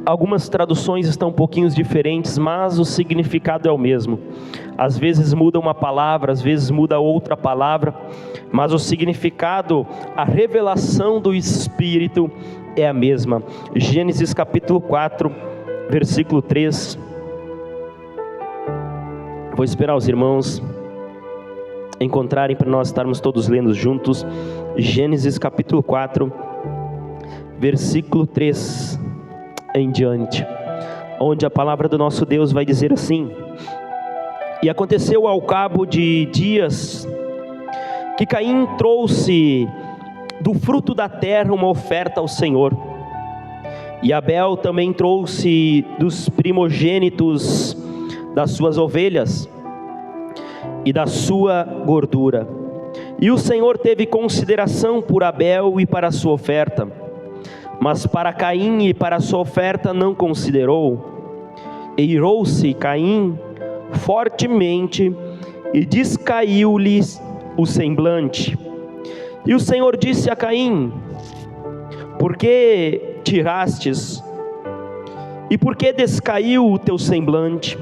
Algumas traduções estão um pouquinho diferentes, mas o significado é o mesmo. Às vezes muda uma palavra, às vezes muda outra palavra, mas o significado, a revelação do Espírito é a mesma. Gênesis capítulo 4, versículo 3. Vou esperar os irmãos encontrarem para nós estarmos todos lendo juntos. Gênesis capítulo 4, versículo 3 em diante, onde a palavra do nosso Deus vai dizer assim: E aconteceu ao cabo de dias, que Caim trouxe do fruto da terra uma oferta ao Senhor, e Abel também trouxe dos primogênitos das suas ovelhas e da sua gordura. E o Senhor teve consideração por Abel e para a sua oferta, mas para Caim e para a sua oferta não considerou. E irou-se Caim fortemente e descaiu-lhe o semblante. E o Senhor disse a Caim: Por que tirastes? E por que descaiu o teu semblante?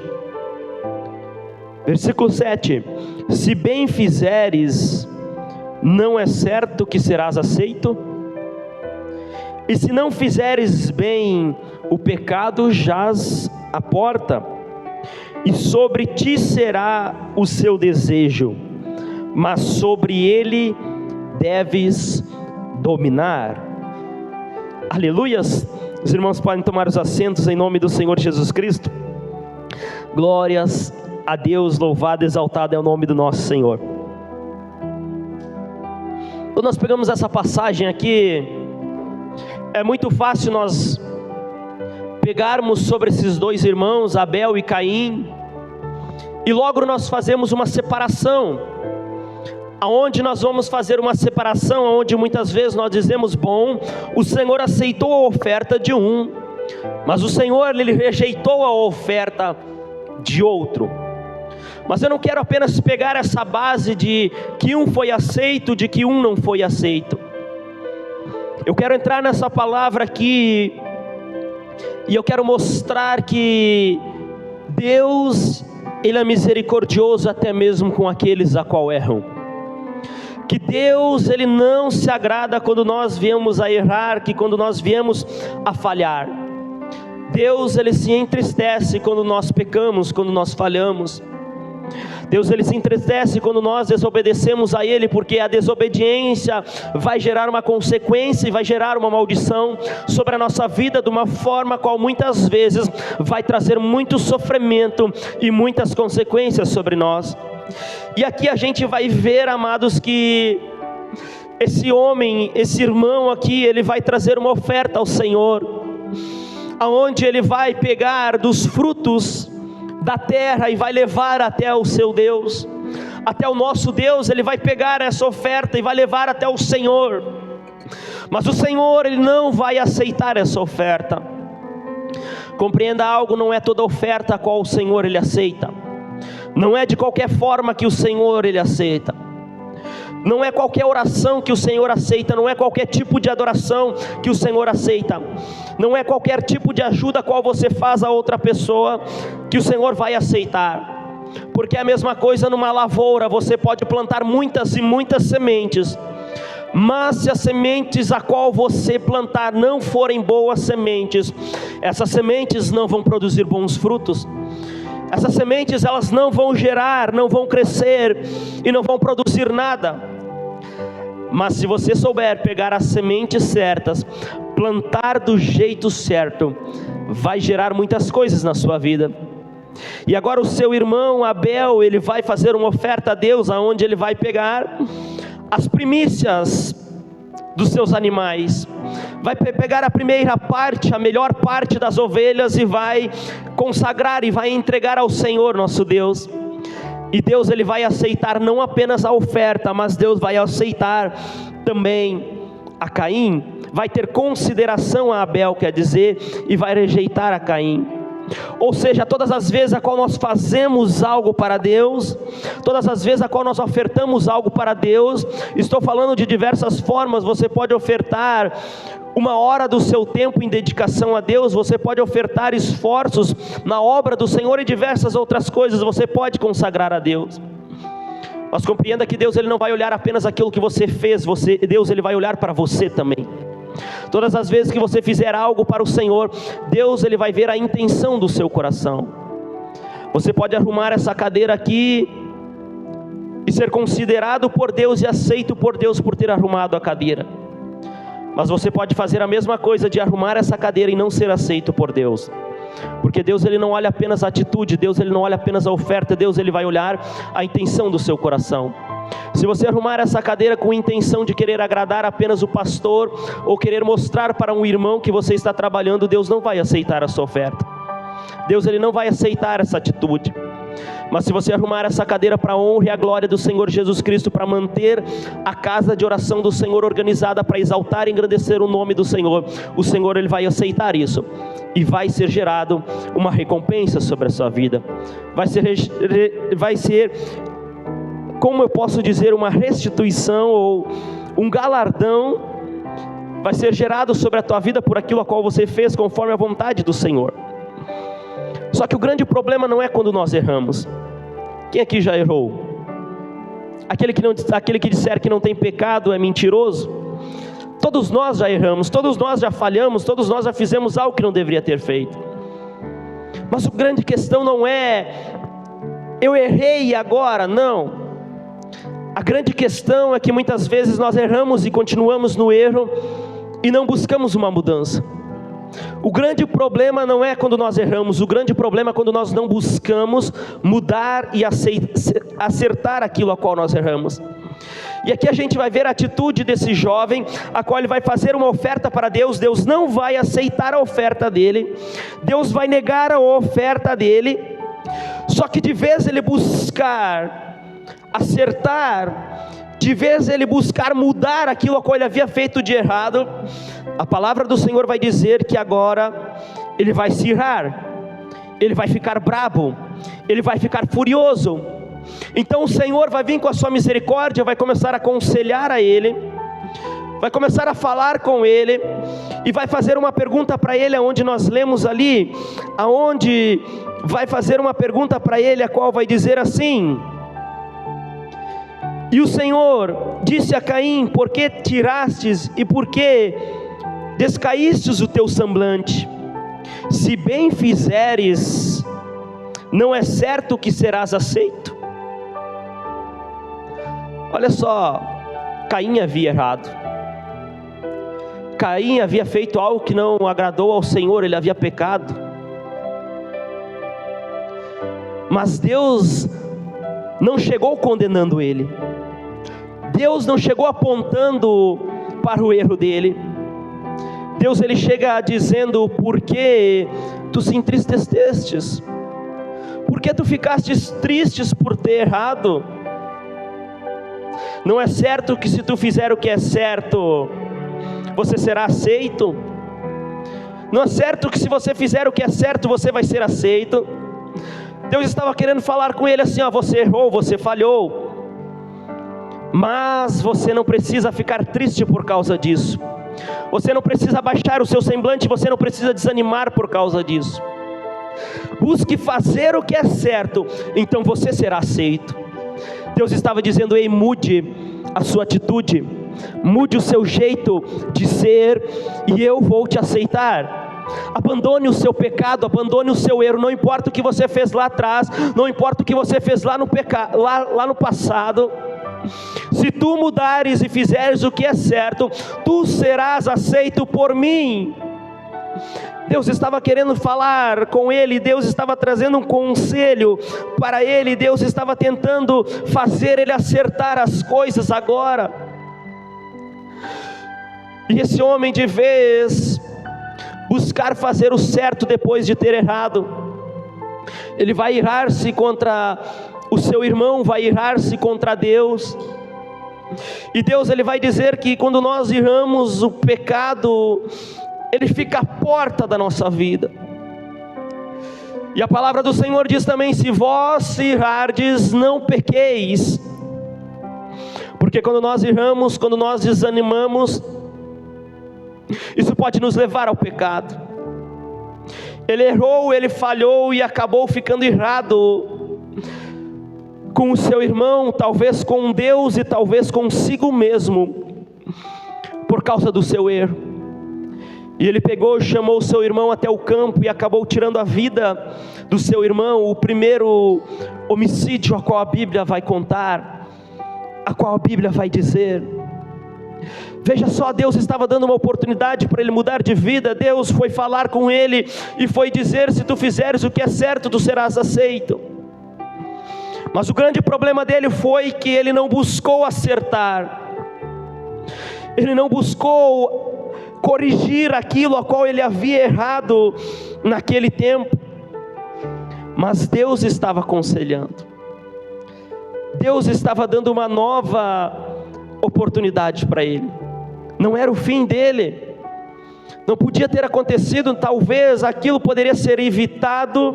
Versículo 7: Se bem fizeres, não é certo que serás aceito? E se não fizeres bem, o pecado jaz à porta, e sobre ti será o seu desejo, mas sobre ele deves dominar. Aleluias! Os irmãos podem tomar os assentos em nome do Senhor Jesus Cristo. Glórias a Deus, louvado, exaltado é o nome do nosso Senhor. Quando nós pegamos essa passagem aqui, é muito fácil nós pegarmos sobre esses dois irmãos, Abel e Caim, e logo nós fazemos uma separação, aonde nós vamos fazer uma separação, onde muitas vezes nós dizemos: bom, o Senhor aceitou a oferta de um, mas o Senhor ele rejeitou a oferta de outro. Mas eu não quero apenas pegar essa base de que um foi aceito, de que um não foi aceito. Eu quero entrar nessa palavra aqui, e eu quero mostrar que Deus, Ele é misericordioso até mesmo com aqueles a qual erram. Que Deus, Ele não se agrada quando nós viemos a errar, que quando nós viemos a falhar. Deus, Ele se entristece quando nós pecamos, quando nós falhamos. Deus ele se entristece quando nós desobedecemos a Ele, porque a desobediência vai gerar uma consequência e vai gerar uma maldição sobre a nossa vida, de uma forma qual muitas vezes vai trazer muito sofrimento e muitas consequências sobre nós. E aqui a gente vai ver, amados, que esse homem, esse irmão aqui, ele vai trazer uma oferta ao Senhor, aonde ele vai pegar dos frutos da terra e vai levar até o seu Deus, até o nosso Deus. Ele vai pegar essa oferta e vai levar até o Senhor, mas o Senhor ele não vai aceitar essa oferta. Compreenda algo, não é toda oferta a qual o Senhor ele aceita, não é de qualquer forma que o Senhor ele aceita, não é qualquer oração que o Senhor aceita, não é qualquer tipo de adoração que o Senhor aceita, não é qualquer tipo de ajuda a qual você faz a outra pessoa que o Senhor vai aceitar. Porque é a mesma coisa numa lavoura, você pode plantar muitas e muitas sementes, mas se as sementes a qual você plantar não forem boas sementes, essas sementes não vão produzir bons frutos. Essas sementes elas não vão gerar, não vão crescer e não vão produzir nada. Mas se você souber pegar as sementes certas, plantar do jeito certo, vai gerar muitas coisas na sua vida. E agora o seu irmão Abel, ele vai fazer uma oferta a Deus, aonde ele vai pegar as primícias dos seus animais, vai pegar a primeira parte, a melhor parte das ovelhas, e vai consagrar e vai entregar ao Senhor nosso Deus. E Deus ele vai aceitar não apenas a oferta, mas Deus vai aceitar também a Caim, vai ter consideração a Abel, quer dizer, e vai rejeitar a Caim. Ou seja, todas as vezes a qual nós fazemos algo para Deus, todas as vezes a qual nós ofertamos algo para Deus, estou falando de diversas formas. Você pode ofertar 1 hora do seu tempo em dedicação a Deus, você pode ofertar esforços na obra do Senhor e diversas outras coisas você pode consagrar a Deus. Mas compreenda que Deus, Ele não vai olhar apenas aquilo que você fez, Deus, Ele vai olhar para você também. Todas as vezes que você fizer algo para o Senhor, Deus, Ele vai ver a intenção do seu coração. Você pode arrumar essa cadeira aqui e ser considerado por Deus e aceito por Deus por ter arrumado a cadeira. Mas você pode fazer a mesma coisa de arrumar essa cadeira e não ser aceito por Deus. Porque Deus, Ele não olha apenas a atitude, Deus, Ele não olha apenas a oferta, Deus, Ele vai olhar a intenção do seu coração. Se você arrumar essa cadeira com intenção de querer agradar apenas o pastor, ou querer mostrar para um irmão que você está trabalhando, Deus não vai aceitar a sua oferta. Deus, Ele não vai aceitar essa atitude. Mas se você arrumar essa cadeira para a honra e a glória do Senhor Jesus Cristo, para manter a casa de oração do Senhor organizada, para exaltar e engrandecer o nome do Senhor, o Senhor, Ele vai aceitar isso, e vai ser gerado uma recompensa sobre a sua vida. Vai ser, como eu posso dizer, uma restituição ou um galardão, vai ser gerado sobre a tua vida por aquilo a qual você fez conforme a vontade do Senhor. Só que o grande problema não é quando nós erramos. Quem aqui já errou? Aquele que disser que não tem pecado é mentiroso. Todos nós já erramos, todos nós já falhamos, todos nós já fizemos algo que não deveria ter feito. Mas a grande questão não é eu errei e agora, não. A grande questão é que muitas vezes nós erramos e continuamos no erro e não buscamos uma mudança. O grande problema não é quando nós erramos, o grande problema é quando nós não buscamos mudar e acertar aquilo a qual nós erramos. E aqui a gente vai ver a atitude desse jovem, a qual ele vai fazer uma oferta para Deus. Deus não vai aceitar a oferta dele, Deus vai negar a oferta dele. Só que de vez ele buscar acertar, de vez ele buscar mudar aquilo a qual ele havia feito de errado, a palavra do Senhor vai dizer que agora ele vai se irar, ele vai ficar brabo, ele vai ficar furioso. Então o Senhor vai vir com a sua misericórdia, vai começar a aconselhar a ele, vai começar a falar com ele, e vai fazer uma pergunta para ele, aonde nós lemos ali, aonde vai fazer uma pergunta para ele, a qual vai dizer assim: e o Senhor disse a Caim: por que tirastes e por que descaístes o teu semblante? Se bem fizeres, não é certo que serás aceito? Olha só, Caim havia errado. Caim havia feito algo que não agradou ao Senhor, ele havia pecado. Mas Deus não chegou condenando ele. Deus não chegou apontando para o erro dele. Deus, ele chega dizendo: por que tu se entristecestes? Por que tu ficastes tristes por ter errado? Não é certo que se tu fizer o que é certo, você será aceito? Não é certo que se você fizer o que é certo, você vai ser aceito? Deus estava querendo falar com ele assim: ó, você errou, você falhou, mas você não precisa ficar triste por causa disso. Você não precisa baixar o seu semblante, você não precisa desanimar por causa disso. Busque fazer o que é certo, então você será aceito. Deus estava dizendo: ei, mude a sua atitude, mude o seu jeito de ser, e eu vou te aceitar. Abandone o seu pecado, abandone o seu erro. Não importa o que você fez lá atrás, não importa o que você fez lá no passado. Se tu mudares e fizeres o que é certo, tu serás aceito por mim. Deus estava querendo falar com ele, Deus estava trazendo um conselho para ele, Deus estava tentando fazer ele acertar as coisas agora. E esse homem, de vez buscar fazer o certo depois de ter errado, ele vai irar-se contra o seu irmão, vai irar-se contra Deus. E Deus, ele vai dizer que quando nós erramos, o pecado, ele fica à porta da nossa vida. E a palavra do Senhor diz também: se vós errardes, não pequeis. Porque quando nós erramos, quando nós desanimamos, isso pode nos levar ao pecado. Ele errou, ele falhou e acabou ficando irado com o seu irmão, talvez com Deus e talvez consigo mesmo, por causa do seu erro. E ele pegou, chamou o seu irmão até o campo e acabou tirando a vida do seu irmão, o primeiro homicídio a qual a Bíblia vai contar, a qual a Bíblia vai dizer. Veja só, Deus estava dando uma oportunidade para ele mudar de vida. Deus foi falar com ele e foi dizer: se tu fizeres o que é certo, tu serás aceito. Mas o grande problema dele foi que ele não buscou acertar, ele não buscou corrigir aquilo a qual ele havia errado naquele tempo. Mas Deus estava aconselhando, Deus estava dando uma nova oportunidade para ele. Não era o fim dele, não podia ter acontecido. Talvez aquilo poderia ser evitado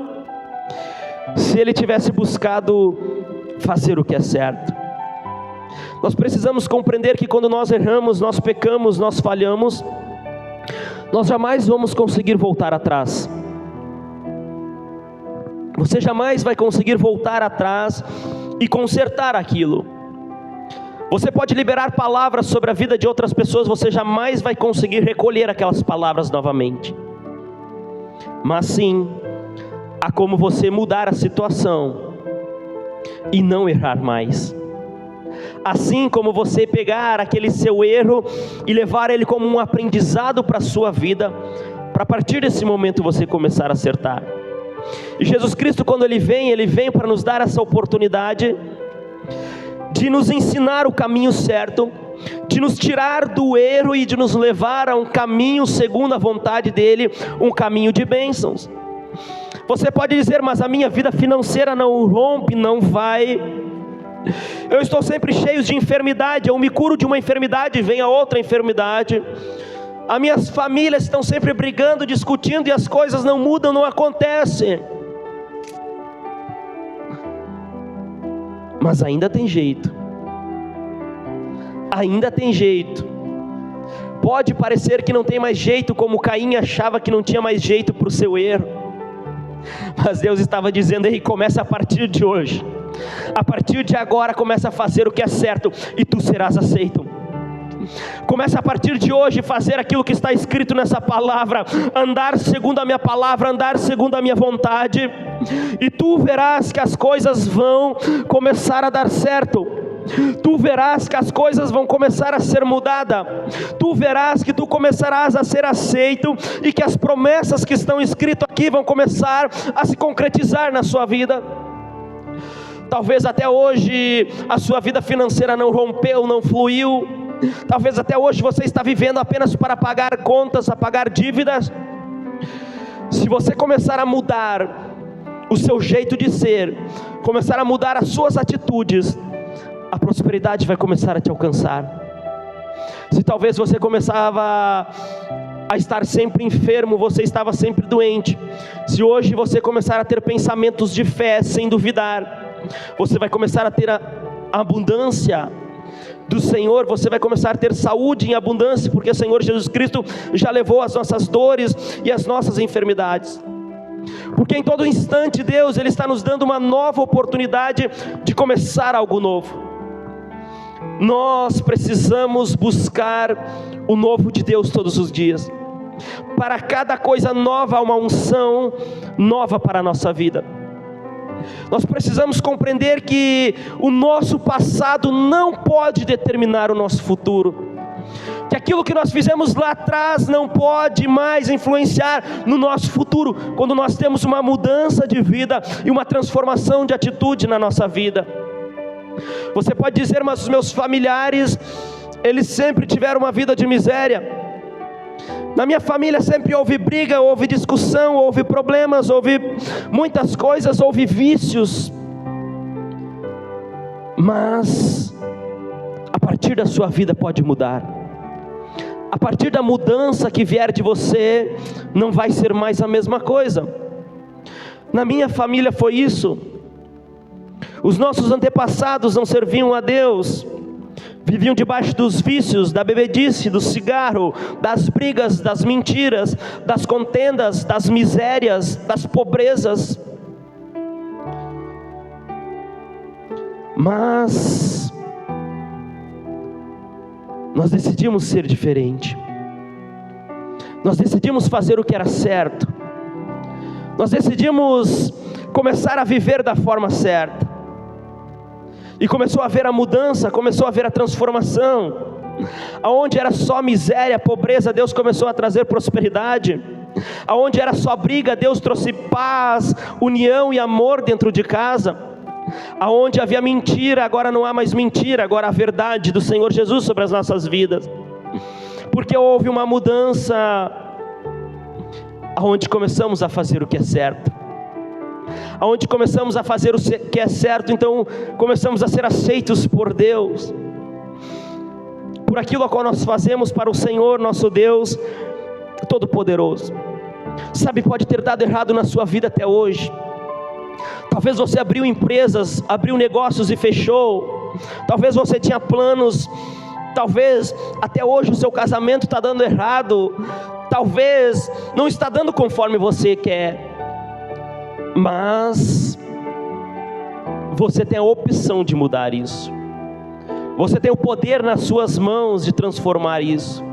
se ele tivesse buscado fazer o que é certo. Nós precisamos compreender que quando nós erramos, nós pecamos, nós falhamos, nós jamais vamos conseguir voltar atrás. Você jamais vai conseguir voltar atrás e consertar aquilo. Você pode liberar palavras sobre a vida de outras pessoas, você jamais vai conseguir recolher aquelas palavras novamente. Mas sim, há como você mudar a situação e não errar mais. Assim como você pegar aquele seu erro e levar ele como um aprendizado para a sua vida, para a partir desse momento você começar a acertar. E Jesus Cristo, quando Ele vem para nos dar essa oportunidade de nos ensinar o caminho certo, de nos tirar do erro e de nos levar a um caminho segundo a vontade dEle, um caminho de bênçãos. Você pode dizer: mas a minha vida financeira não rompe, não vai. Eu estou sempre cheio de enfermidade, eu me curo de uma enfermidade, vem a outra enfermidade. As minhas famílias estão sempre brigando, discutindo e as coisas não mudam, não acontecem. Mas ainda tem jeito, ainda tem jeito. Pode parecer que não tem mais jeito, como Caim achava que não tinha mais jeito para o seu erro, mas Deus estava dizendo: ei, começa a partir de hoje, a partir de agora começa a fazer o que é certo e tu serás aceito. Começa a partir de hoje fazer aquilo que está escrito nessa palavra, andar segundo a minha palavra, andar segundo a minha vontade, e tu verás que as coisas vão começar a dar certo. Tu verás que as coisas vão começar a ser mudadas. Tu verás que tu começarás a ser aceito e que as promessas que estão escritas aqui vão começar a se concretizar na sua vida. Talvez até hoje a sua vida financeira não rompeu, não fluiu. Talvez até hoje você está vivendo apenas para pagar contas, a pagar dívidas. Se você começar a mudar o seu jeito de ser, começar a mudar as suas atitudes, a prosperidade vai começar a te alcançar. Se talvez você começava a estar sempre enfermo, você estava sempre doente, se hoje você começar a ter pensamentos de fé sem duvidar, você vai começar a ter a abundância do Senhor, você vai começar a ter saúde em abundância, porque o Senhor Jesus Cristo já levou as nossas dores e as nossas enfermidades. Porque em todo instante Deus, Ele está nos dando uma nova oportunidade de começar algo novo. Nós precisamos buscar o novo de Deus todos os dias. Para cada coisa nova há uma unção nova para a nossa vida. Nós precisamos compreender que o nosso passado não pode determinar o nosso futuro, que aquilo que nós fizemos lá atrás não pode mais influenciar no nosso futuro, quando nós temos uma mudança de vida e uma transformação de atitude na nossa vida. Você pode dizer: mas os meus familiares, eles sempre tiveram uma vida de miséria. Na minha família sempre houve briga, houve discussão, houve problemas, houve muitas coisas, houve vícios. Mas a partir da sua vida pode mudar. A partir da mudança que vier de você, não vai ser mais a mesma coisa. Na minha família foi isso. Os nossos antepassados não serviam a Deus, viviam debaixo dos vícios, da bebedice, do cigarro, das brigas, das mentiras, das contendas, das misérias, das pobrezas. Mas nós decidimos ser diferente. Nós decidimos fazer o que era certo. Nós decidimos começar a viver da forma certa. E começou a haver a mudança, começou a haver a transformação. Aonde era só miséria, pobreza, Deus começou a trazer prosperidade. Aonde era só briga, Deus trouxe paz, união e amor dentro de casa. Aonde havia mentira, agora não há mais mentira, agora há a verdade do Senhor Jesus sobre as nossas vidas. Porque houve uma mudança, aonde começamos a fazer o que é certo. Aonde começamos a fazer o que é certo, então começamos a ser aceitos por Deus, por aquilo a qual nós fazemos para o Senhor nosso Deus Todo-Poderoso. Sabe, pode ter dado errado na sua vida até hoje. Talvez você abriu empresas, abriu negócios e fechou. Talvez você tinha planos. Talvez até hoje o seu casamento está dando errado. Talvez não está dando conforme você quer. Mas você tem a opção de mudar isso. Você tem o poder nas suas mãos de transformar isso,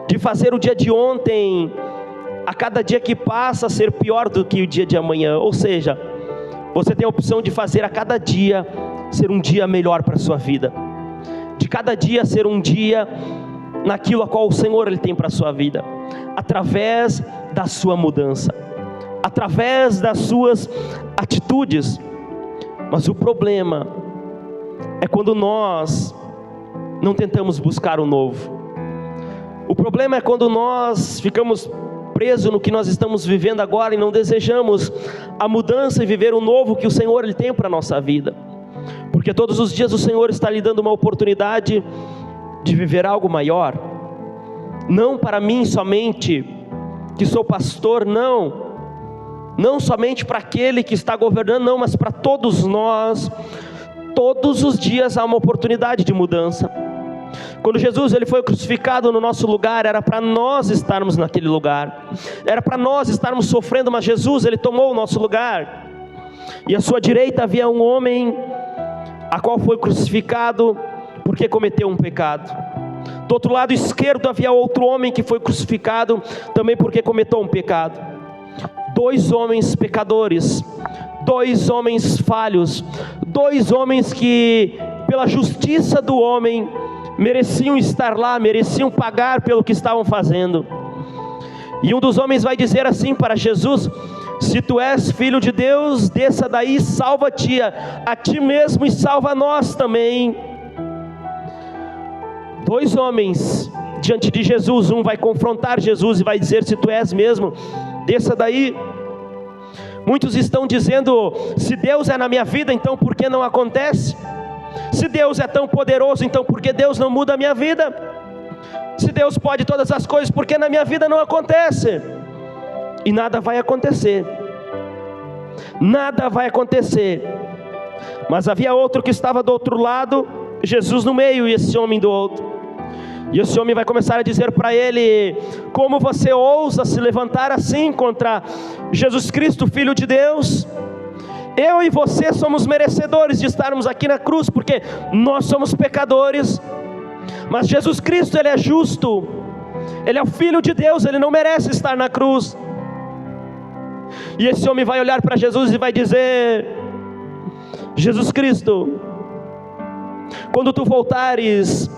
de fazer o dia de ontem, a cada dia que passa, ser pior do que o dia de amanhã. Ou seja, você tem a opção de fazer a cada dia ser um dia melhor para a sua vida, de cada dia ser um dia naquilo a qual o Senhor Ele tem para a sua vida, através da sua mudança, através das suas atitudes. Mas o problema é quando nós não tentamos buscar o novo. O problema é quando nós ficamos presos no que nós estamos vivendo agora e não desejamos a mudança e viver o novo que o Senhor Ele tem para a nossa vida. Porque todos os dias o Senhor está lhe dando uma oportunidade de viver algo maior. Não para mim somente, que sou pastor, não somente para aquele que está governando, não, mas para todos nós. Todos os dias há uma oportunidade de mudança. Quando Jesus Ele foi crucificado no nosso lugar, era para nós estarmos naquele lugar, era para nós estarmos sofrendo, mas Jesus Ele tomou o nosso lugar. E à sua direita havia um homem, a qual foi crucificado porque cometeu um pecado. Do outro lado esquerdo havia outro homem que foi crucificado também porque cometeu um pecado. Dois homens pecadores, dois homens falhos, dois homens que pela justiça do homem mereciam estar lá, mereciam pagar pelo que estavam fazendo. E um dos homens vai dizer assim para Jesus: se tu és filho de Deus, desça daí, salva-te a ti mesmo e salva nós também. Dois homens diante de Jesus, um vai confrontar Jesus e vai dizer: se tu és mesmo, desça daí. Muitos estão dizendo: se Deus é na minha vida, então por que não acontece? Se Deus é tão poderoso, então por que Deus não muda a minha vida? Se Deus pode todas as coisas, por que na minha vida não acontece? E nada vai acontecer. Nada vai acontecer. Mas havia outro que estava do outro lado, Jesus no meio e esse homem do outro. E esse homem vai começar a dizer para ele: como você ousa se levantar assim contra Jesus Cristo, Filho de Deus? Eu e você somos merecedores de estarmos aqui na cruz, porque nós somos pecadores. Mas Jesus Cristo, Ele é justo, Ele é o Filho de Deus, Ele não merece estar na cruz. E esse homem vai olhar para Jesus e vai dizer: Jesus Cristo, quando tu voltares,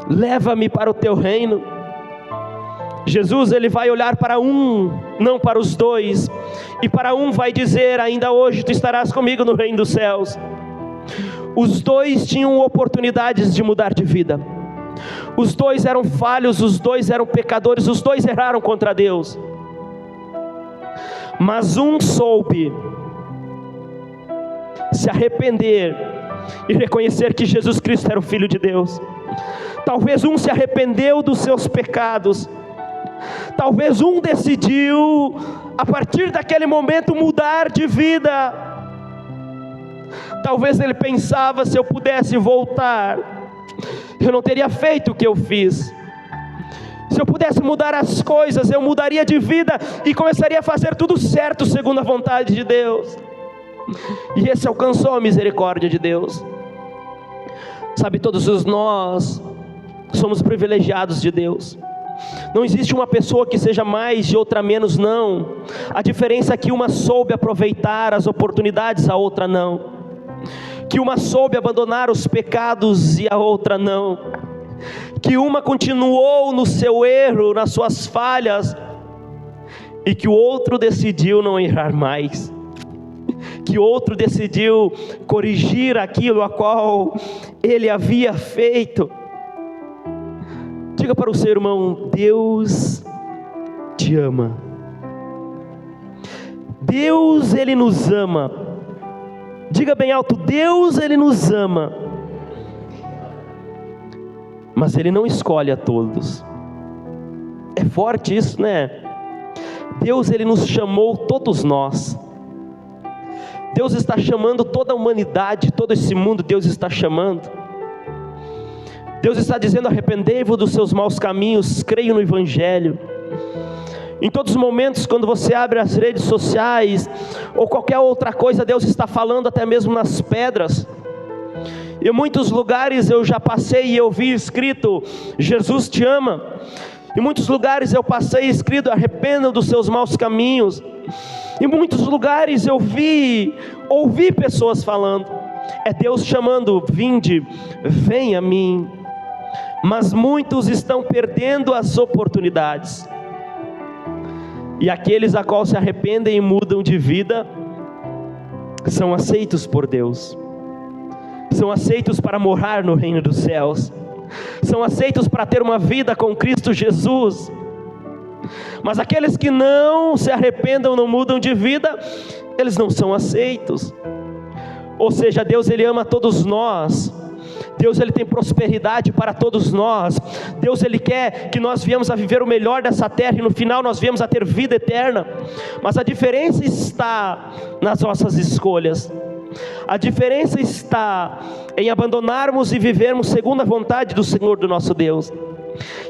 leva-me para o teu reino. Jesus, Ele vai olhar para um, não para os dois, e para um vai dizer: ainda hoje tu estarás comigo no reino dos céus. Os dois tinham oportunidades de mudar de vida. Os dois eram falhos, os dois eram pecadores, os dois erraram contra Deus. Mas um soube se arrepender e reconhecer que Jesus Cristo era o Filho de Deus. Talvez um se arrependeu dos seus pecados. Talvez um decidiu a partir daquele momento mudar de vida. Talvez ele pensava: se eu pudesse voltar, eu não teria feito o que eu fiz. Se eu pudesse mudar as coisas, eu mudaria de vida e começaria a fazer tudo certo segundo a vontade de Deus. E esse alcançou a misericórdia de Deus. Sabe, todos nós somos privilegiados de Deus. Não existe uma pessoa que seja mais e outra menos, não. A diferença é que uma soube aproveitar as oportunidades, a outra não. Que uma soube abandonar os pecados e a outra não. Que uma continuou no seu erro, nas suas falhas, e que o outro decidiu não errar mais. Que outro decidiu corrigir aquilo a qual ele havia feito. Diga para o seu irmão: Deus te ama. Deus, Ele nos ama. Diga bem alto: Deus, Ele nos ama. Mas Ele não escolhe a todos. É forte isso, né? Deus, Ele nos chamou, todos nós. Deus está chamando toda a humanidade, todo esse mundo Deus está chamando. Deus está dizendo: arrependei-vos dos seus maus caminhos, creio no Evangelho. Em todos os momentos, quando você abre as redes sociais, ou qualquer outra coisa, Deus está falando até mesmo nas pedras. Em muitos lugares eu já passei e eu vi escrito: Jesus te ama. Em muitos lugares eu passei escrito: arrependam dos seus maus caminhos. Em muitos lugares eu ouvi pessoas falando. É Deus chamando: vinde, vem a mim. Mas muitos estão perdendo as oportunidades. E aqueles a qual se arrependem e mudam de vida, são aceitos por Deus. São aceitos para morar no reino dos céus. São aceitos para ter uma vida com Cristo Jesus. Mas aqueles que não se arrependam, não mudam de vida, eles não são aceitos. Ou seja, Deus, Ele ama todos nós. Deus, Ele tem prosperidade para todos nós. Deus, Ele quer que nós viemos a viver o melhor dessa terra, e no final nós viemos a ter vida eterna. Mas a diferença está nas nossas escolhas. A diferença está em abandonarmos e vivermos segundo a vontade do Senhor, do nosso Deus.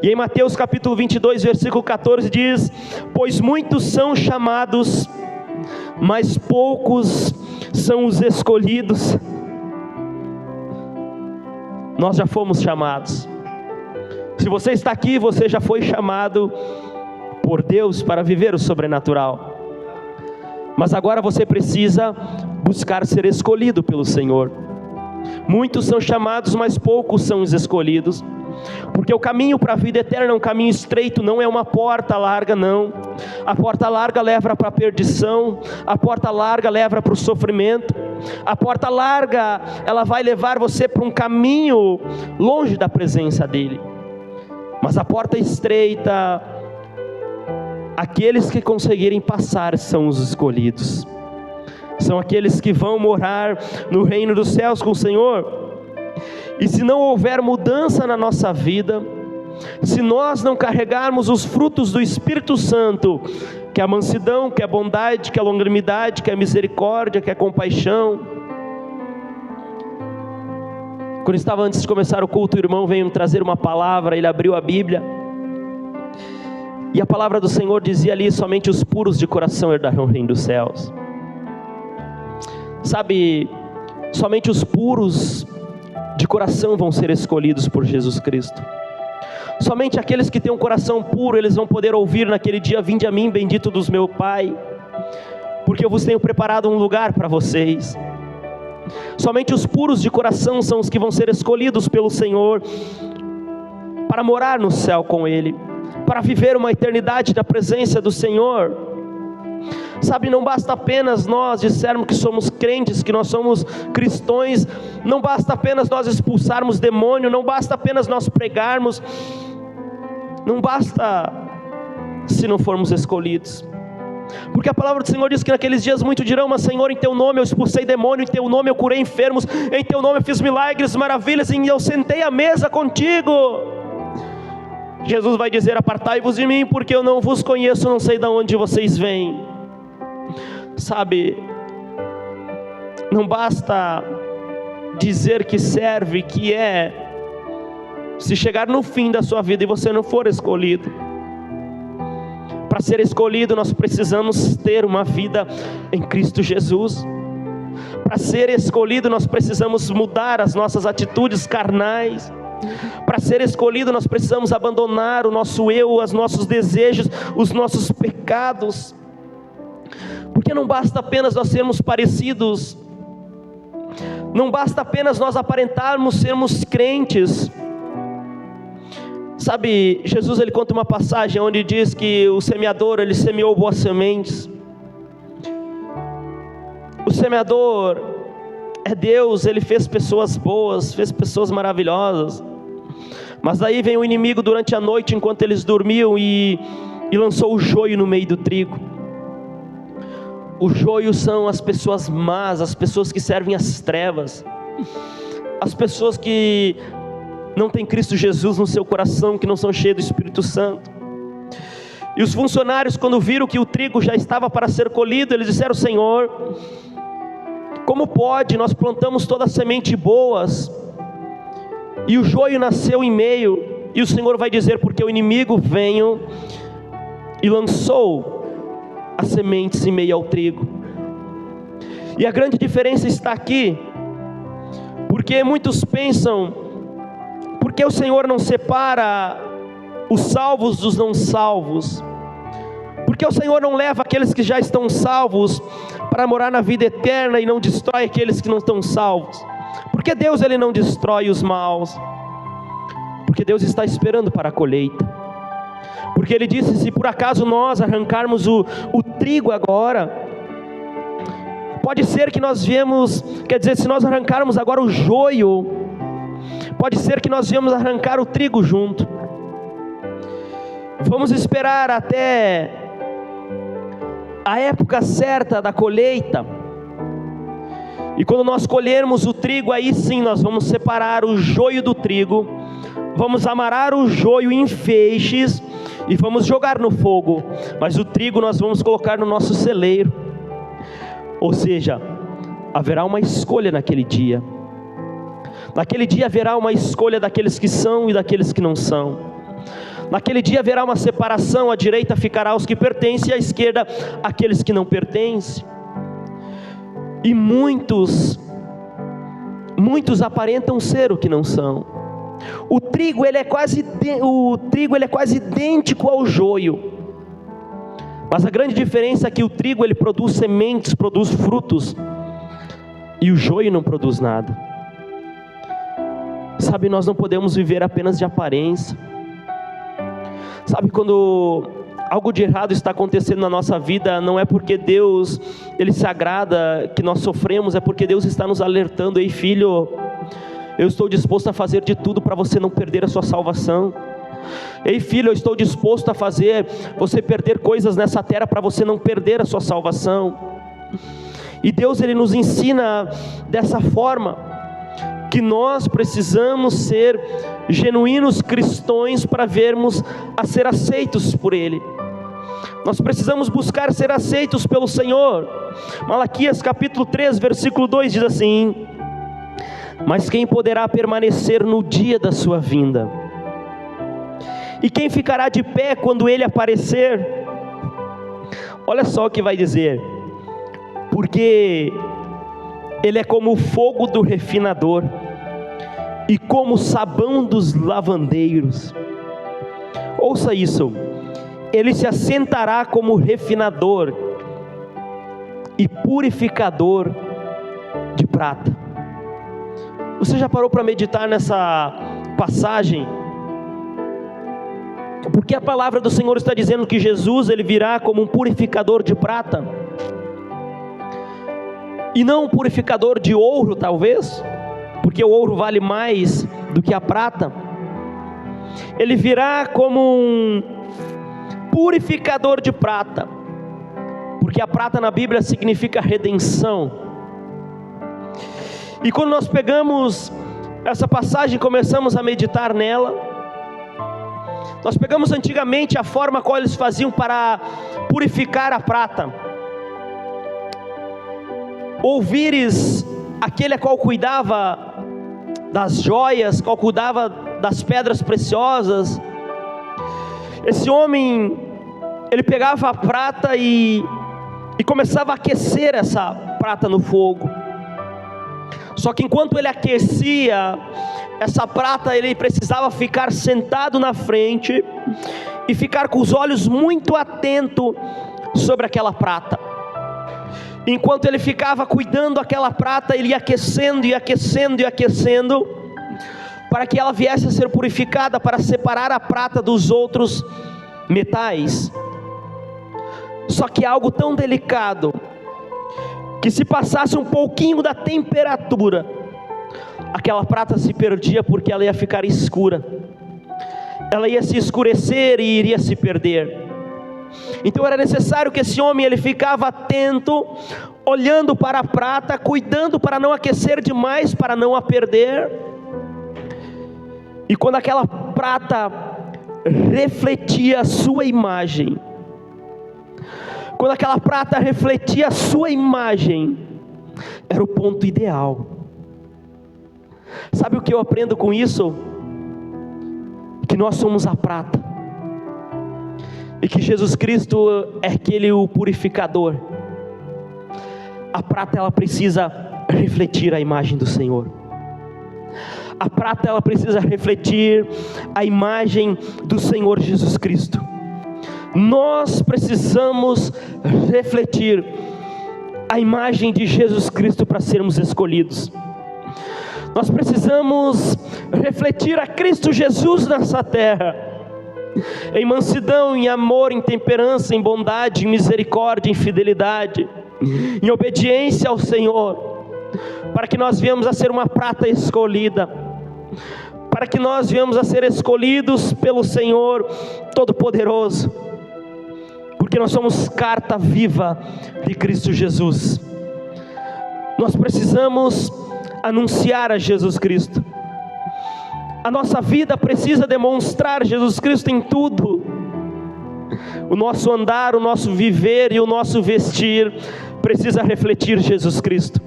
E em Mateus capítulo 22, versículo 14 diz: pois muitos são chamados, mas poucos são os escolhidos. Nós já fomos chamados. Se você está aqui, você já foi chamado por Deus para viver o sobrenatural. Mas agora você precisa buscar ser escolhido pelo Senhor. Muitos são chamados, mas poucos são os escolhidos. Porque o caminho para a vida eterna é um caminho estreito, não é uma porta larga, não. A porta larga leva para a perdição. A porta larga leva para o sofrimento. A porta larga, ela vai levar você para um caminho longe da presença dEle. Mas a porta estreita, aqueles que conseguirem passar são os escolhidos. São aqueles que vão morar no reino dos céus com o Senhor. E se não houver mudança na nossa vida, se nós não carregarmos os frutos do Espírito Santo, que é a mansidão, que é a bondade, que é a longanimidade, que é a misericórdia, que é a compaixão. Quando estava antes de começar o culto, o irmão veio me trazer uma palavra, ele abriu a Bíblia, e a palavra do Senhor dizia ali: somente os puros de coração herdarão o reino dos céus. Sabe, somente os puros de coração vão ser escolhidos por Jesus Cristo. Somente aqueles que têm um coração puro, eles vão poder ouvir naquele dia: vinde a mim, bendito dos meu Pai, porque eu vos tenho preparado um lugar para vocês. Somente os puros de coração são os que vão ser escolhidos pelo Senhor para morar no céu com Ele, para viver uma eternidade na presença do Senhor. Sabe, não basta apenas nós dissermos que somos crentes, que nós somos cristãos, não basta apenas nós expulsarmos demônio, não basta apenas nós pregarmos, não basta se não formos escolhidos. Porque a palavra do Senhor diz que naqueles dias muitos dirão: mas Senhor, em Teu nome eu expulsei demônio, em Teu nome eu curei enfermos, em Teu nome eu fiz milagres, maravilhas, e eu sentei à mesa contigo. Jesus vai dizer: apartai-vos de mim, porque eu não vos conheço, não sei de onde vocês vêm. Sabe, não basta dizer que serve, que se chegar no fim da sua vida e você não for escolhido. Para ser escolhido, nós precisamos ter uma vida em Cristo Jesus. Para ser escolhido, nós precisamos mudar as nossas atitudes carnais. Para ser escolhido, nós precisamos abandonar o nosso eu, os nossos desejos, os nossos pecados. Porque não basta apenas nós sermos parecidos, não basta apenas nós aparentarmos sermos crentes. Sabe, Jesus ele conta uma passagem onde diz que o semeador ele semeou boas sementes. O semeador é Deus, ele fez pessoas boas, fez pessoas maravilhosas. Mas daí vem o inimigo durante a noite, enquanto eles dormiam, e lançou o joio no meio do trigo. O joio são as pessoas más, as pessoas que servem às trevas, as pessoas que não têm Cristo Jesus no seu coração, que não são cheios do Espírito Santo. E os funcionários, quando viram que o trigo já estava para ser colhido, eles disseram: Senhor, como pode? Nós plantamos toda a semente boas e o joio nasceu em meio. E o Senhor vai dizer: porque o inimigo veio e lançou as sementes em meio ao trigo. E a grande diferença está aqui, porque muitos pensam: por que o Senhor não separa os salvos dos não salvos? Por que o Senhor não leva aqueles que já estão salvos para morar na vida eterna e não destrói aqueles que não estão salvos? Por que Deus ele não destrói os maus? Porque Deus está esperando para a colheita. Porque Ele disse: se por acaso nós arrancarmos o trigo agora, pode ser que nós viemos, quer dizer, se nós arrancarmos agora o joio, pode ser que nós viemos arrancar o trigo junto. Vamos esperar até a época certa da colheita, e quando nós colhermos o trigo, aí sim nós vamos separar o joio do trigo, vamos amarrar o joio em feixes e vamos jogar no fogo, mas o trigo nós vamos colocar no nosso celeiro. Ou seja, haverá uma escolha naquele dia. Naquele dia haverá uma escolha daqueles que são e daqueles que não são. Naquele dia haverá uma separação: à direita ficará aos que pertencem, e à esquerda aqueles que não pertencem. E muitos aparentam ser o que não são. O trigo ele é quase idêntico ao joio, mas a grande diferença é que o trigo ele produz sementes, produz frutos, e o joio não produz nada. Sabe, nós não podemos viver apenas de aparência. Sabe, quando algo de errado está acontecendo na nossa vida, não é porque Deus ele se agrada que nós sofremos, é porque Deus está nos alertando: ei filho, eu estou disposto a fazer de tudo para você não perder a sua salvação. Ei filho, eu estou disposto a fazer você perder coisas nessa terra para você não perder a sua salvação. E Deus ele nos ensina dessa forma, que nós precisamos ser genuínos cristãos para vermos a ser aceitos por Ele. Nós precisamos buscar ser aceitos pelo Senhor. Malaquias capítulo 3 versículo 2 diz assim: mas quem poderá permanecer no dia da sua vinda? E quem ficará de pé quando Ele aparecer? Olha só o que vai dizer: porque Ele é como o fogo do refinador e como o sabão dos lavandeiros. Ouça isso: Ele se assentará como refinador e purificador de prata. Você já parou para meditar nessa passagem? Porque a palavra do Senhor está dizendo que Jesus ele virá como um purificador de prata, e não um purificador de ouro, talvez, porque o ouro vale mais do que a prata. Ele virá como um purificador de prata, porque a prata na Bíblia significa redenção. E quando nós pegamos essa passagem e começamos a meditar nela, nós pegamos antigamente a forma qual eles faziam para purificar a prata. ouvires aquele a qual cuidava das joias, qual cuidava das pedras preciosas, esse homem, ele pegava a prata e começava a aquecer essa prata no fogo. Só que enquanto ele aquecia essa prata, ele precisava ficar sentado na frente e ficar com os olhos muito atentos sobre aquela prata. Enquanto ele ficava cuidando daquela prata, ele ia aquecendo e aquecendo e aquecendo, para que ela viesse a ser purificada, para separar a prata dos outros metais. Só que algo tão delicado, que se passasse um pouquinho da temperatura, aquela prata se perdia, porque ela ia ficar escura, ela ia se escurecer e iria se perder. Então era necessário que esse homem, ele ficava atento, olhando para a prata, cuidando para não aquecer demais, para não a perder. E quando aquela prata refletia a sua imagem, quando aquela prata refletia a sua imagem, era o ponto ideal. Sabe o que eu aprendo com isso? Que nós somos a prata, e que Jesus Cristo é aquele o purificador. A prata, ela precisa refletir a imagem do Senhor. A prata, ela precisa refletir a imagem do Senhor Jesus Cristo. Nós precisamos refletir a imagem de Jesus Cristo para sermos escolhidos. Nós precisamos refletir a Cristo Jesus nessa terra, em mansidão, em amor, em temperança, em bondade, em misericórdia, em fidelidade, em obediência ao Senhor, para que nós venhamos a ser uma prata escolhida, para que nós venhamos a ser escolhidos pelo Senhor Todo-Poderoso, porque nós somos carta viva de Cristo Jesus. Nós precisamos anunciar a Jesus Cristo. A nossa vida precisa demonstrar Jesus Cristo em tudo. O nosso andar, o nosso viver e o nosso vestir precisa refletir Jesus Cristo.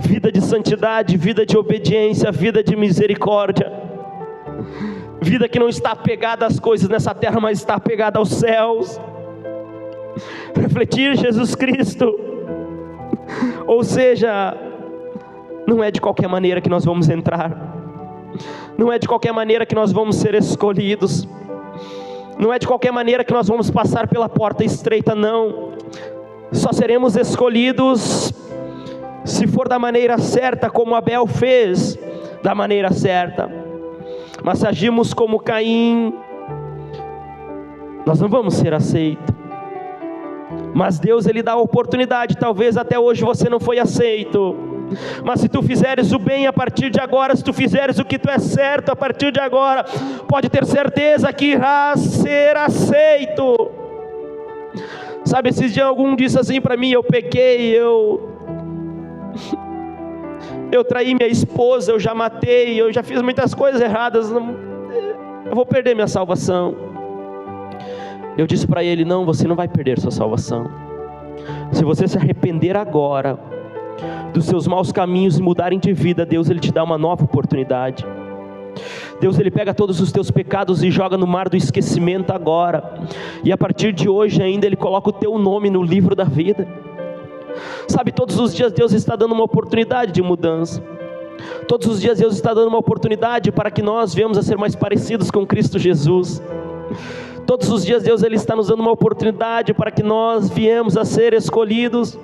Vida de santidade, vida de obediência, vida de misericórdia, vida que não está apegada às coisas nessa terra, mas está apegada aos céus. Refletir Jesus Cristo. Ou seja, não é de qualquer maneira que nós vamos entrar, não é de qualquer maneira que nós vamos ser escolhidos, não é de qualquer maneira que nós vamos passar pela porta estreita, não. Só seremos escolhidos se for da maneira certa, como Abel fez da maneira certa. Mas se agimos como Caim, nós não vamos ser aceitos. Mas Deus, Ele dá a oportunidade. Talvez até hoje você não foi aceito, mas se tu fizeres o bem a partir de agora, se tu fizeres o que tu é certo a partir de agora, pode ter certeza que irás ser aceito. Sabe, esses dias algum disse assim para mim: eu pequei, eu traí minha esposa, eu já matei, eu já fiz muitas coisas erradas, eu vou perder minha salvação. Eu disse para ele: não, você não vai perder sua salvação. Se você se arrepender agora dos seus maus caminhos e mudarem de vida, Deus, Ele te dá uma nova oportunidade. Deus, Ele pega todos os teus pecados e joga no mar do esquecimento agora, e a partir de hoje ainda Ele coloca o teu nome no livro da vida. Sabe, todos os dias Deus está dando uma oportunidade de mudança. Todos os dias Deus está dando uma oportunidade para que nós venhamos a ser mais parecidos com Cristo Jesus. Todos os dias Deus, Ele está nos dando uma oportunidade para que nós viemos a ser escolhidos.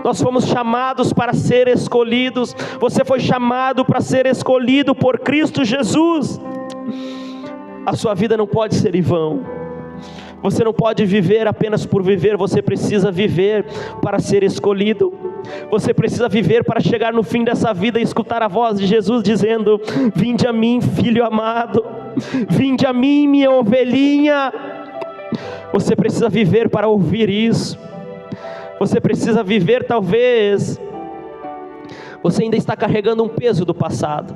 Nós fomos chamados para ser escolhidos. Você foi chamado para ser escolhido por Cristo Jesus. A sua vida não pode ser em vão. Você não pode viver apenas por viver. Você precisa viver para ser escolhido. Você precisa viver para chegar no fim dessa vida e escutar a voz de Jesus dizendo: vinde a mim, filho amado, vinde a mim, minha ovelhinha. Você precisa viver para ouvir isso. Você precisa viver, talvez você ainda está carregando um peso do passado.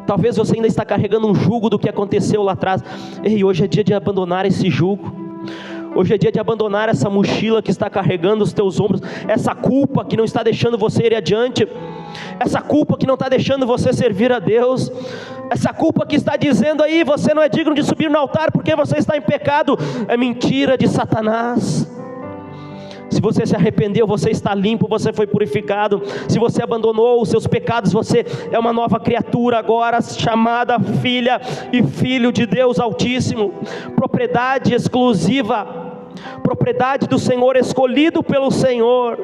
Talvez você ainda está carregando um jugo do que aconteceu lá atrás. Ei, hoje é dia de abandonar esse jugo. Hoje é dia de abandonar essa mochila que está carregando os teus ombros, essa culpa que não está deixando você ir adiante, essa culpa que não está deixando você servir a Deus, essa culpa que está dizendo aí, você não é digno de subir no altar porque você está em pecado. É mentira de Satanás. Se você se arrependeu, você está limpo, você foi purificado. Se você abandonou os seus pecados, você é uma nova criatura agora, chamada filha e filho de Deus Altíssimo, propriedade exclusiva, propriedade do Senhor, escolhido pelo Senhor.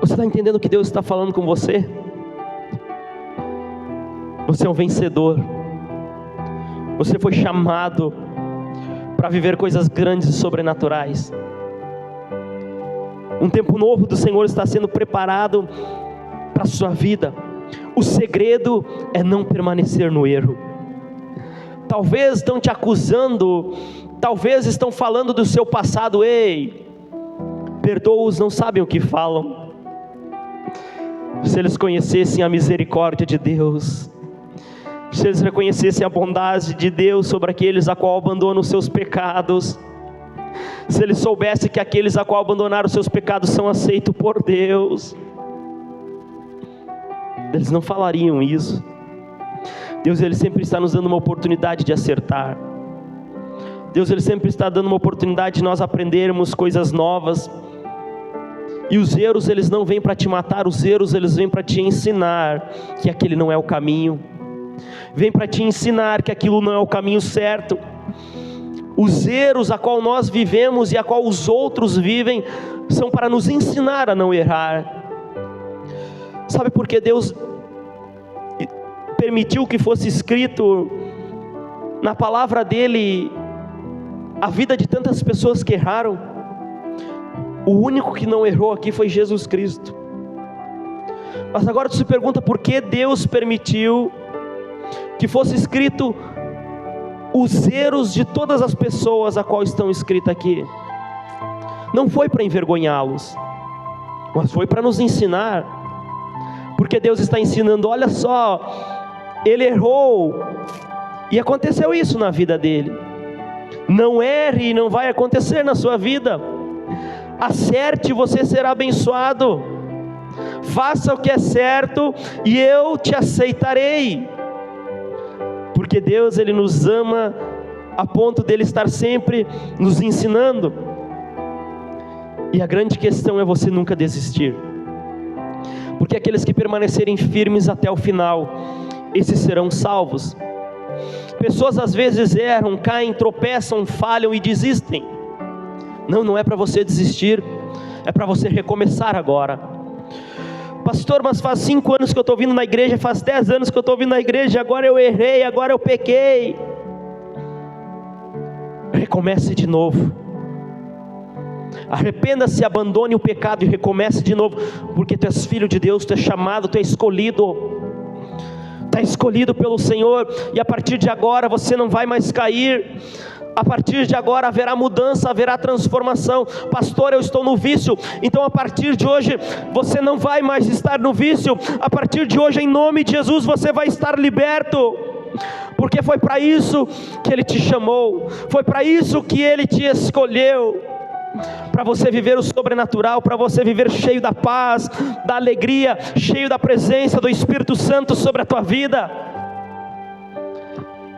Você está entendendo o que Deus está falando com você? Você é um vencedor. Você foi chamado para viver coisas grandes e sobrenaturais. Um tempo novo do Senhor está sendo preparado para a sua vida. O segredo é não permanecer no erro. Talvez estão te acusando, talvez estão falando do seu passado. Ei, perdoa-os, não sabem o que falam. Se eles conhecessem a misericórdia de Deus, se eles reconhecessem a bondade de Deus sobre aqueles a qual abandonam os seus pecados, se eles soubessem que aqueles a qual abandonaram os seus pecados são aceitos por Deus, eles não falariam isso. Deus, Ele sempre está nos dando uma oportunidade de acertar. Deus, Ele sempre está dando uma oportunidade de nós aprendermos coisas novas. E os erros, eles não vêm para te matar, os erros, eles vêm para te ensinar que aquele não é o caminho. Vem para te ensinar que aquilo não é o caminho certo. Os erros a qual nós vivemos e a qual os outros vivem são para nos ensinar a não errar. Sabe por que Deus permitiu que fosse escrito na palavra dele a vida de tantas pessoas que erraram? O único que não errou aqui foi Jesus Cristo. Mas agora tu se pergunta por que Deus permitiu que fosse escrito os erros de todas as pessoas a qual estão escritas aqui. Não foi para envergonhá-los, mas foi para nos ensinar. Porque Deus está ensinando, olha só, ele errou e aconteceu isso na vida dele. Não erre e não vai acontecer na sua vida. Acerte, você será abençoado. Faça o que é certo e eu te aceitarei. Porque Deus, Ele nos ama a ponto dele estar sempre nos ensinando. E a grande questão é você nunca desistir. Porque aqueles que permanecerem firmes até o final, esses serão salvos. Pessoas às vezes erram, caem, tropeçam, falham e desistem. Não é para você desistir, é para você recomeçar agora. Pastor, mas faz 5 anos que eu estou vindo na igreja, faz 10 anos que eu estou vindo na igreja, agora eu errei, agora eu pequei. Recomece de novo. Arrependa-se, abandone o pecado e recomece de novo, porque tu és filho de Deus, tu és chamado, tu és escolhido. Está escolhido pelo Senhor, e a partir de agora você não vai mais cair. A partir de agora haverá mudança, haverá transformação. Pastor, eu estou no vício, então a partir de hoje você não vai mais estar no vício. A partir de hoje, em nome de Jesus, você vai estar liberto, porque foi para isso que Ele te chamou, foi para isso que Ele te escolheu, para você viver o sobrenatural, para você viver cheio da paz, da alegria, cheio da presença do Espírito Santo sobre a tua vida.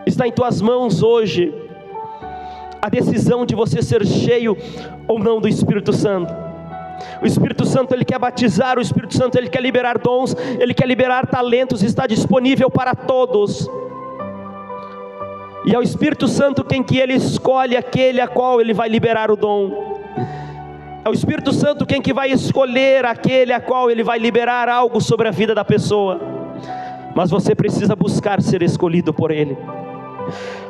Está em tuas mãos hoje a decisão de você ser cheio ou não do Espírito Santo. O Espírito Santo, Ele quer batizar, o Espírito Santo, Ele quer liberar dons, Ele quer liberar talentos, está disponível para todos. E é o Espírito Santo quem que Ele escolhe aquele a qual Ele vai liberar o dom. É o Espírito Santo quem que vai escolher aquele a qual Ele vai liberar algo sobre a vida da pessoa. Mas você precisa buscar ser escolhido por Ele.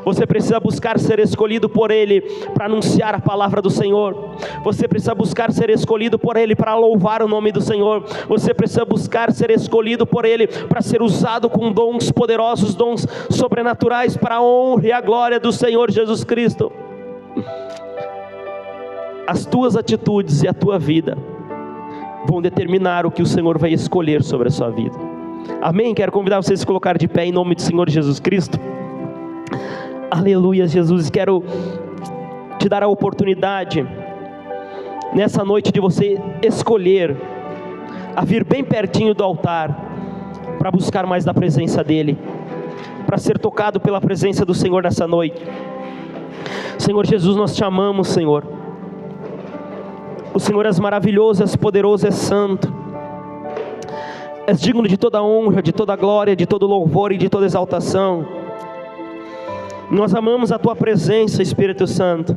Você precisa buscar ser escolhido por Ele para anunciar a palavra do Senhor. Você precisa buscar ser escolhido por Ele para louvar o nome do Senhor. Você precisa buscar ser escolhido por Ele para ser usado com dons poderosos, dons sobrenaturais para a honra e a glória do Senhor Jesus Cristo. As tuas atitudes e a tua vida vão determinar o que o Senhor vai escolher sobre a sua vida. Amém? Quero convidar vocês a se colocar de pé em nome do Senhor Jesus Cristo. Aleluia, Jesus. Quero te dar a oportunidade nessa noite de você escolher a vir bem pertinho do altar para buscar mais da presença dEle, para ser tocado pela presença do Senhor nessa noite. Senhor Jesus, nós te amamos, Senhor. O Senhor és maravilhoso, és poderoso, és santo. És digno de toda honra, de toda glória, de todo louvor e de toda exaltação. Nós amamos a Tua presença, Espírito Santo.